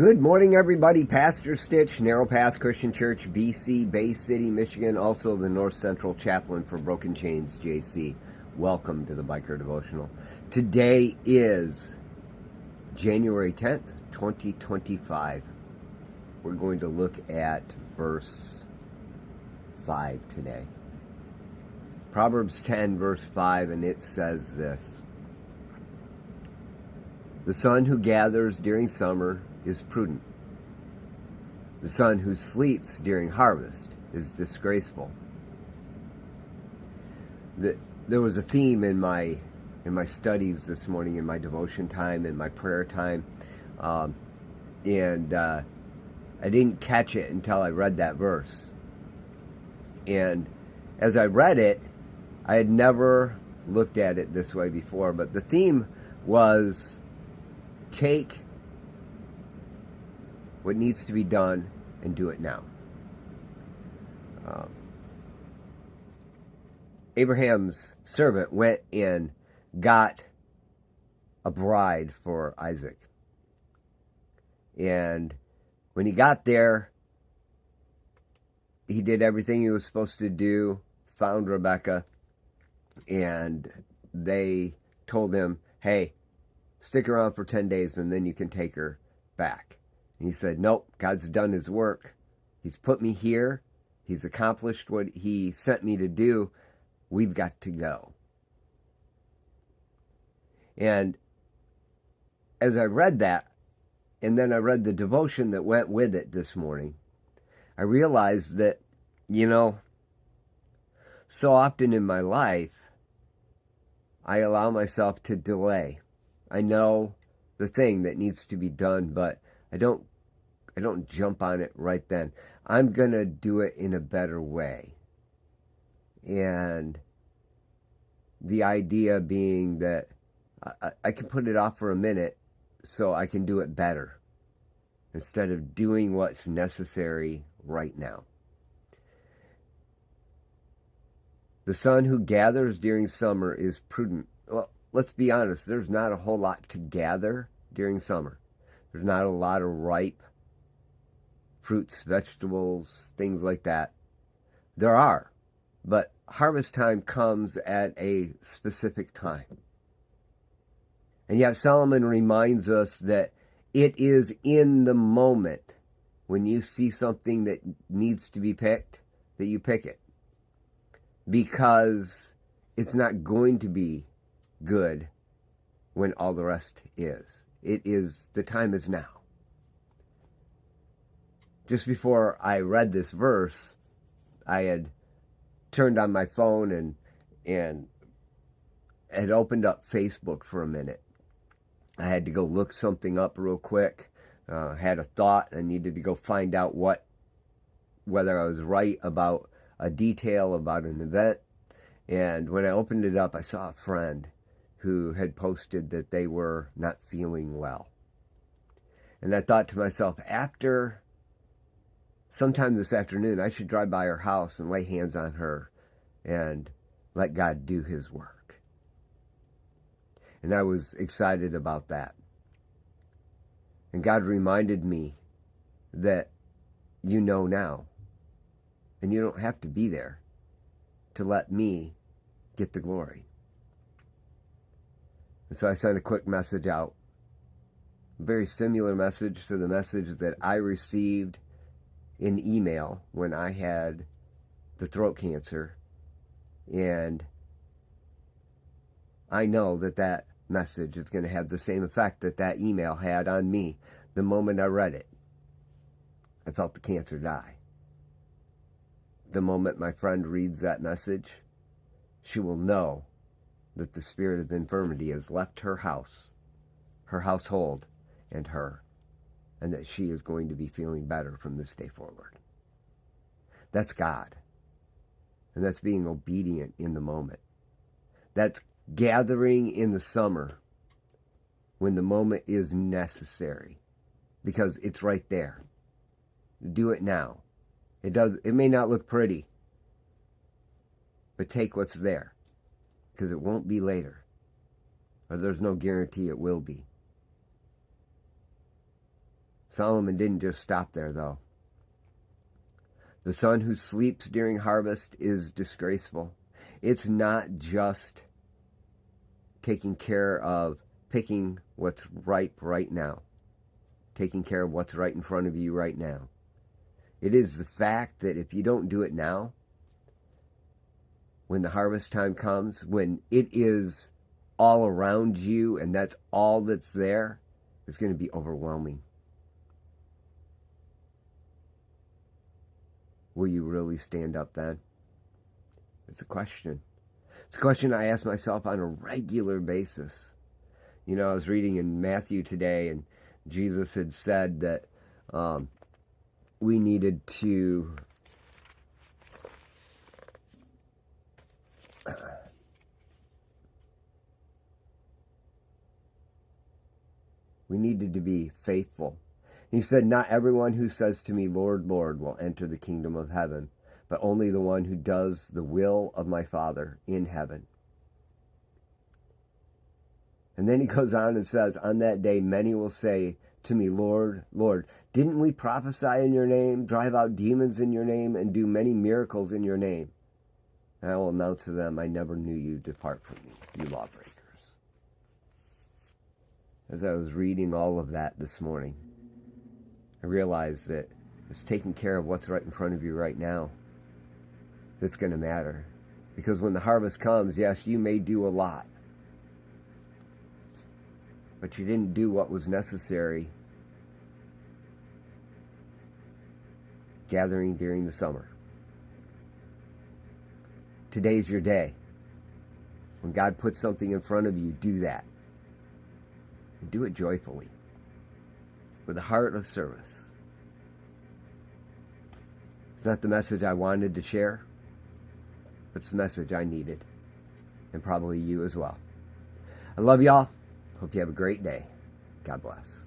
Good morning, everybody. Pastor Stitch, Narrow Path Christian Church, BC, Bay City, Michigan, also the North Central Chaplain for Broken Chains, JC. Welcome to the Biker Devotional. Today is January 10th, 2025. We're going to look at verse 5 today. Proverbs 10, verse 5, and it says this: "The son who gathers during summer is prudent. The son who sleeps during harvest is disgraceful." There was a theme in my studies this morning, in my devotion time, in my prayer time, and I didn't catch it until I read that verse. And as I read it, I had never looked at it this way before, but the theme was take what needs to be done and do it now. Abraham's servant went and got a bride for Isaac. And when he got there, he did everything he was supposed to do, found Rebekah, and they told him, "Hey, stick around for 10 days and then you can take her back." And he said, "Nope, God's done his work. He's put me here. He's accomplished what he sent me to do. We've got to go." And as I read that, and then I read the devotion that went with it this morning, I realized that, so often in my life, I allow myself to delay. I know the thing that needs to be done, but I don't jump on it right then. I'm going to do it in a better way. And the idea being that I can put it off for a minute so I can do it better instead of doing what's necessary right now. The son who gathers during summer is prudent. Well, let's be honest, there's not a whole lot to gather during summer. There's not a lot of ripe fruits, vegetables, things like that. There are, but harvest time comes at a specific time. And yet Solomon reminds us that it is in the moment when you see something that needs to be picked, that you pick it. Because it's not going to be good when all the rest is. The time is now. Just before I read this verse, I had turned on my phone and had opened up Facebook for a minute. I had to go look something up real quick. Had a thought. I needed to go find out whether I was right about a detail about an event. And when I opened it up, I saw a friend who had posted that they were not feeling well. And I thought to myself, after sometime this afternoon, I should drive by her house and lay hands on her and let God do his work. And I was excited about that. And God reminded me that you know now, and you don't have to be there to let me get the glory. And so I sent a quick message out, a very similar message to the message that I received in email when I had the throat cancer. And I know that message is going to have the same effect that email had on me. The moment I read it, I felt the cancer die. The moment my friend reads that message, she will know that the spirit of infirmity has left her house, her household, and her, and that she is going to be feeling better from this day forward. That's God. And that's being obedient in the moment. That's gathering in the summer when the moment is necessary, because it's right there. Do it now. It may not look pretty, but take what's there, because it won't be later, or there's no guarantee it will be. Solomon didn't just stop there, though. The son who sleeps during harvest is disgraceful. It's not just taking care of picking what's ripe right now, taking care of what's right in front of you right now. It is the fact that if you don't do it now, when the harvest time comes, when it is all around you and that's all that's there, it's going to be overwhelming. Will you really stand up then? It's a question. It's a question I ask myself on a regular basis. You know, I was reading in Matthew today, and Jesus had said that we needed to be faithful. He said, "Not everyone who says to me, 'Lord, Lord,' will enter the kingdom of heaven, but only the one who does the will of my Father in heaven." And then he goes on and says, "On that day, many will say to me, 'Lord, Lord, didn't we prophesy in your name, drive out demons in your name, and do many miracles in your name?' And I will announce to them, 'I never knew you. Depart from me, you lawbreakers.'" As I was reading all of that this morning, I realized that it's taking care of what's right in front of you right now that's going to matter. Because when the harvest comes, yes, you may do a lot, but you didn't do what was necessary gathering during the summer. Today's your day. When God puts something in front of you, do that. And do it joyfully, with a heart of service. It's not the message I wanted to share, but it's the message I needed, and probably you as well. I love y'all. Hope you have a great day. God bless.